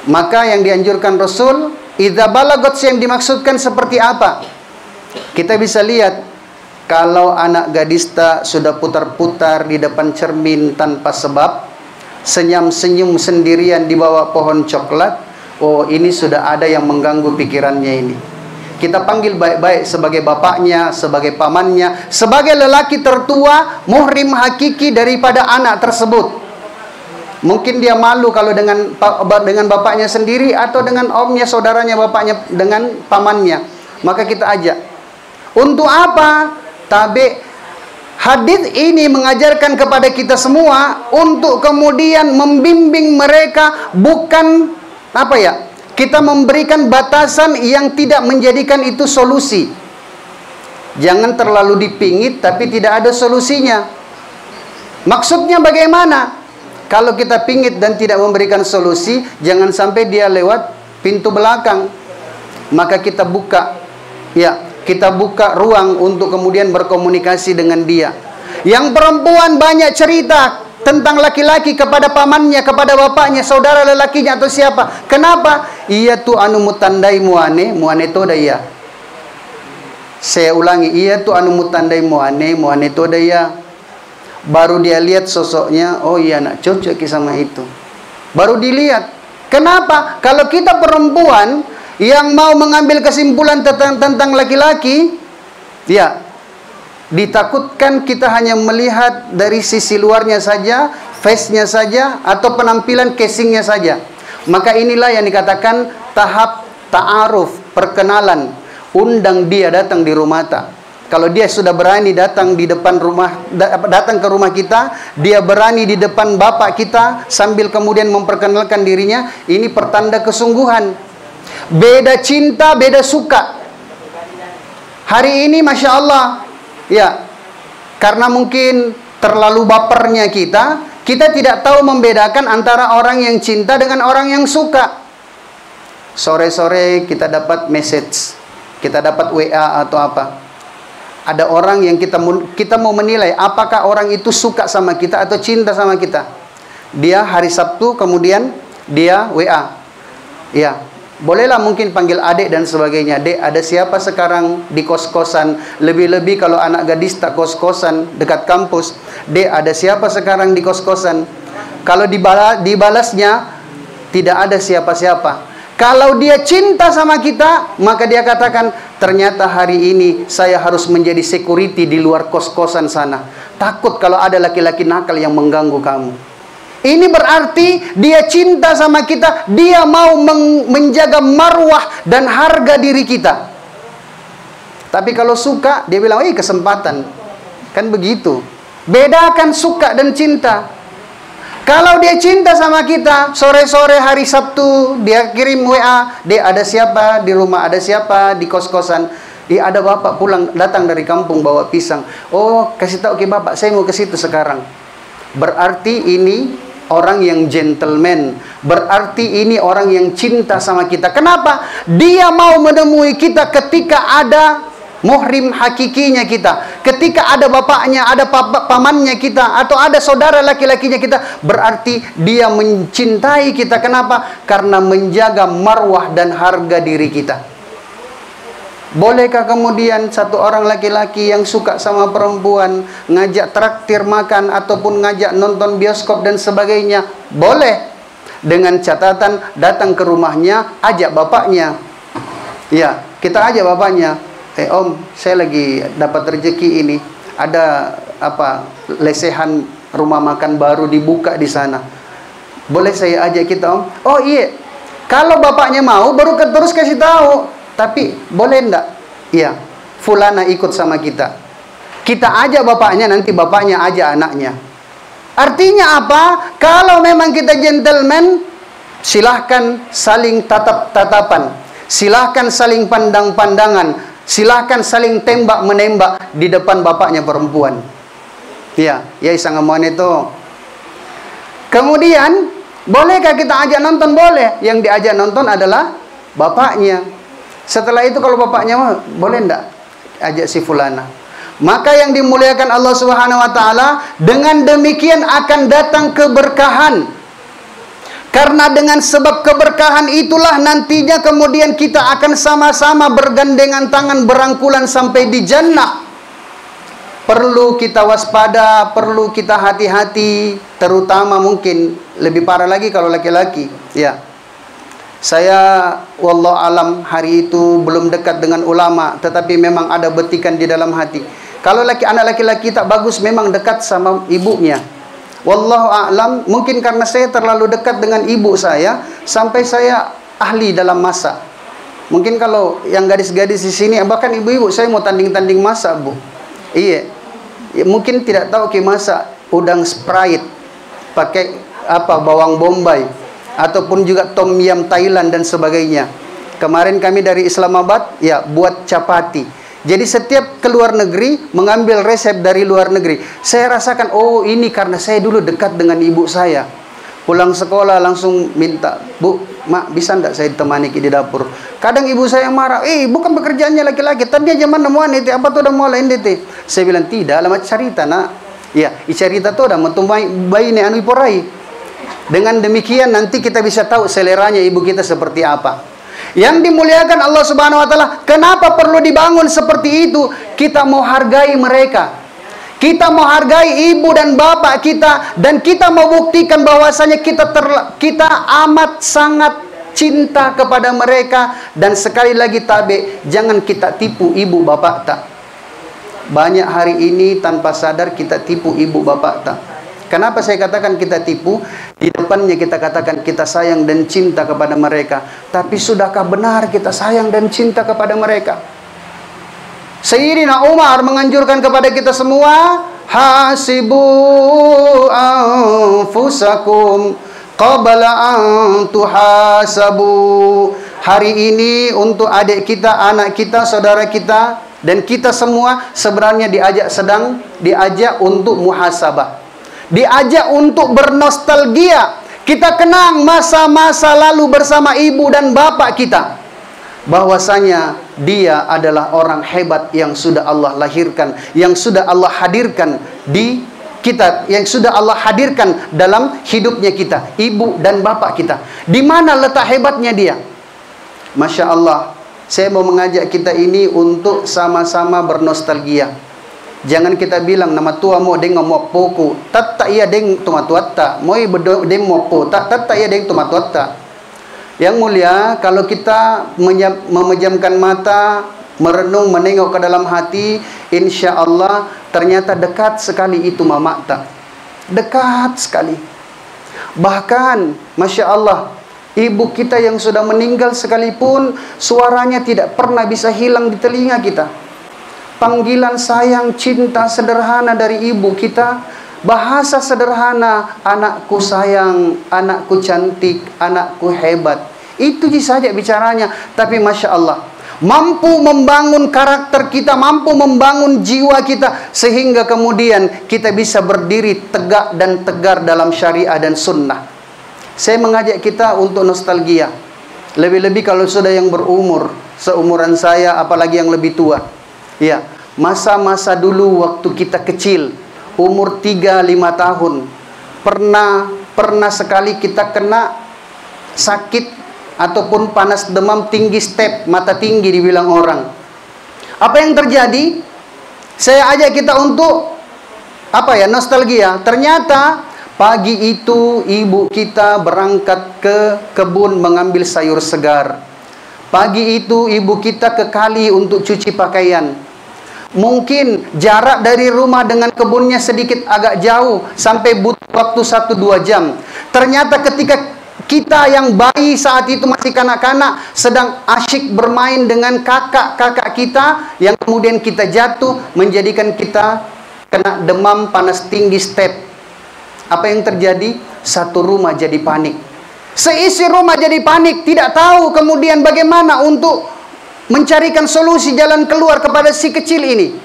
Maka yang dianjurkan Rasul, idza balagot, yang dimaksudkan seperti apa? Kita bisa lihat, kalau anak gadis sudah putar-putar di depan cermin tanpa sebab, senyum-senyum sendirian di bawah pohon coklat, oh ini sudah ada yang mengganggu pikirannya ini. Kita panggil baik-baik sebagai bapaknya, sebagai pamannya, sebagai lelaki tertua, muhrim hakiki daripada anak tersebut. Mungkin dia malu kalau dengan bapaknya sendiri, atau dengan omnya, saudaranya bapaknya, dengan pamannya. Maka kita ajak. Untuk apa? Hadis ini mengajarkan kepada kita semua untuk kemudian membimbing mereka, bukan kita memberikan batasan yang tidak menjadikan itu solusi. Jangan terlalu dipingit tapi tidak ada solusinya. Maksudnya bagaimana? Kalau kita pingit dan tidak memberikan solusi, jangan sampai dia lewat pintu belakang. Maka kita buka, kita buka ruang untuk kemudian berkomunikasi dengan dia. Yang perempuan banyak cerita tentang laki-laki kepada pamannya, kepada bapaknya, saudara lelakinya atau siapa. Kenapa? Iya tu anu mutandai muane to daya. Saya ulangi, iya tu anu mutandai muane to daya. Baru dia lihat sosoknya, oh iya nak cocok sama itu. Baru dilihat. Kenapa? Kalau kita perempuan yang mau mengambil kesimpulan tentang laki-laki, ditakutkan kita hanya melihat dari sisi luarnya saja, face-nya saja, atau penampilan casingnya saja. Maka inilah yang dikatakan tahap ta'aruf, perkenalan. Undang dia datang di rumah Kalau dia sudah berani datang di depan rumah, datang ke rumah kita, dia berani di depan bapak kita sambil kemudian memperkenalkan dirinya, ini pertanda kesungguhan. Beda cinta, beda suka. Hari ini Masya Allah, karena mungkin terlalu bapernya kita tidak tahu membedakan antara orang yang cinta dengan orang yang suka. Sore-sore kita dapat message, kita dapat WA atau apa. Ada orang yang kita mau menilai apakah orang itu suka sama kita atau cinta sama kita. Dia hari Sabtu kemudian dia WA. Bolehlah mungkin panggil adik dan sebagainya. Dek, ada siapa sekarang di kos-kosan? Lebih-lebih kalau anak gadis tak kos-kosan dekat kampus. Dek, ada siapa sekarang di kos-kosan? Kalau dibalasnya tidak ada siapa-siapa. Kalau dia cinta sama kita, maka dia katakan, ternyata hari ini saya harus menjadi security di luar kos-kosan sana. Takut kalau ada laki-laki nakal yang mengganggu kamu. Ini berarti dia cinta sama kita, dia mau menjaga marwah dan harga diri kita. Tapi kalau suka, dia bilang, kesempatan. Kan begitu. Bedakan suka dan cinta. Kalau dia cinta sama kita, sore-sore hari Sabtu, dia kirim WA, Dek, ada siapa di rumah, ada siapa di kos-kosan. Ada bapak pulang, datang dari kampung bawa pisang. Oh, kasih tahu ke bapak, saya mau ke situ sekarang. Berarti ini orang yang gentleman. Berarti ini orang yang cinta sama kita. Kenapa? Dia mau menemui kita ketika ada muhrim hakikinya kita, ketika ada bapaknya, ada pamannya kita, atau ada saudara laki-lakinya kita, berarti dia mencintai kita. Kenapa? Karena menjaga marwah dan harga diri kita. Bolehkah kemudian satu orang laki-laki yang suka sama perempuan ngajak traktir makan ataupun ngajak nonton bioskop dan sebagainya? Boleh, dengan catatan datang ke rumahnya, ajak bapaknya. Kita ajak bapaknya. Om, saya lagi dapat rezeki ini. Ada lesehan rumah makan baru dibuka di sana. Boleh saya ajak kita, Om? Oh iya. Kalau bapaknya mau, baru terus kasih tahu. Tapi boleh enggak? Iya. Fulana ikut sama kita. Kita ajak bapaknya, nanti bapaknya ajak anaknya. Artinya apa? Kalau memang kita gentleman, silahkan saling tatap-tatapan. Silahkan saling pandang-pandangan. Silahkan saling tembak-menembak di depan bapaknya perempuan. Sangamuan itu. Kemudian, bolehkah kita ajak nonton? Boleh. Yang diajak nonton adalah bapaknya. Setelah itu kalau bapaknya mau, boleh enggak ajak si fulana? Maka yang dimuliakan Allah Subhanahu wa taala, dengan demikian akan datang keberkahan. Karena dengan sebab keberkahan itulah nantinya kemudian kita akan sama-sama bergandengan tangan, berangkulan sampai di jannah. Perlu kita waspada, perlu kita hati-hati, terutama mungkin lebih parah lagi kalau laki-laki. Ya, saya wallahu alam hari itu belum dekat dengan ulama, tetapi memang ada betikan di dalam hati. Kalau anak laki-laki tak bagus, memang dekat sama ibunya. Wallahu a'lam, mungkin karena saya terlalu dekat dengan ibu saya sampai saya ahli dalam masak. Mungkin kalau yang gadis-gadis di sini, bahkan ibu-ibu, saya mau tanding-tanding masak, Bu. Iya. Ya, mungkin tidak tahu ke masak udang Sprite pakai bawang bombay ataupun juga tom yum Thailand dan sebagainya. Kemarin kami dari Islamabad ya buat chapati. Jadi setiap keluar negeri mengambil resep dari luar negeri. Saya rasakan, oh ini karena saya dulu dekat dengan ibu saya. Pulang sekolah langsung minta, Bu, Mak, bisa enggak saya ditemani di dapur? Kadang ibu saya marah, bukan pekerjaannya laki-laki. Tadi aja mana mau nete, apa tuh udah mulai nete? Saya bilang, tidak, alamat cerita nak. Ya, cerita tuh udah metumai bayi ne anu iporai. Dengan demikian nanti kita bisa tahu seleranya ibu kita seperti apa. Yang dimuliakan Allah Subhanahu wa taala, kenapa perlu dibangun seperti itu? Kita mau hargai mereka. Kita mau hargai ibu dan bapak kita, dan kita mau buktikan bahwasanya kita amat sangat cinta kepada mereka. Dan sekali lagi tabe, jangan kita tipu ibu bapak tak. Banyak hari ini tanpa sadar kita tipu ibu bapak tak. Kenapa saya katakan kita tipu? Di depannya kita katakan kita sayang dan cinta kepada mereka. Tapi sudahkah benar kita sayang dan cinta kepada mereka? Sayyidina Umar menganjurkan kepada kita semua, hasibu anfusakum qabla an tuhasabu. Hari ini untuk adik kita, anak kita, saudara kita, dan kita semua sebenarnya diajak untuk muhasabah. Diajak untuk bernostalgia. Kita kenang masa-masa lalu bersama ibu dan bapak kita. Bahwasanya dia adalah orang hebat yang sudah Allah lahirkan, yang sudah Allah hadirkan di kita, yang sudah Allah hadirkan dalam hidupnya kita, ibu dan bapak kita. Di mana letak hebatnya dia? Masya Allah, saya mau mengajak kita ini untuk sama-sama bernostalgia. Jangan kita bilang nama tua mo deng ngomok poku, tatta iya deng tumatuatta, moi deng mopo, tatta iya deng tumatuatta. Yang mulia, kalau kita memejamkan mata, merenung, menengok ke dalam hati, insya Allah ternyata dekat sekali itu mama tak. Dekat sekali. Bahkan, Masya Allah, ibu kita yang sudah meninggal sekalipun, suaranya tidak pernah bisa hilang di telinga kita. Panggilan sayang, cinta sederhana dari ibu kita, bahasa sederhana, anakku sayang, anakku cantik, anakku hebat. Itu saja bicaranya. Tapi Masya Allah, mampu membangun karakter kita, mampu membangun jiwa kita, sehingga kemudian kita bisa berdiri tegak dan tegar dalam syariah dan sunnah. Saya mengajak kita untuk nostalgia. Lebih-lebih kalau sudah yang berumur, seumuran saya, apalagi yang lebih tua. Ya, masa-masa dulu waktu kita kecil, umur 3-5 tahun, pernah sekali kita kena sakit ataupun panas demam tinggi step, mata tinggi dibilang orang. Apa yang terjadi? Saya ajak kita untuk nostalgia. Ternyata pagi itu ibu kita berangkat ke kebun mengambil sayur segar. Pagi itu ibu kita ke kali untuk cuci pakaian. Mungkin jarak dari rumah dengan kebunnya sedikit agak jauh, sampai butuh waktu 1-2 jam. Ternyata ketika kita yang bayi saat itu masih kanak-kanak sedang asyik bermain dengan kakak-kakak kita, yang kemudian kita jatuh menjadikan kita kena demam panas tinggi step. Apa yang terjadi? Satu rumah jadi panik. Seisi rumah jadi panik, tidak tahu kemudian bagaimana untuk mencarikan solusi jalan keluar kepada si kecil ini.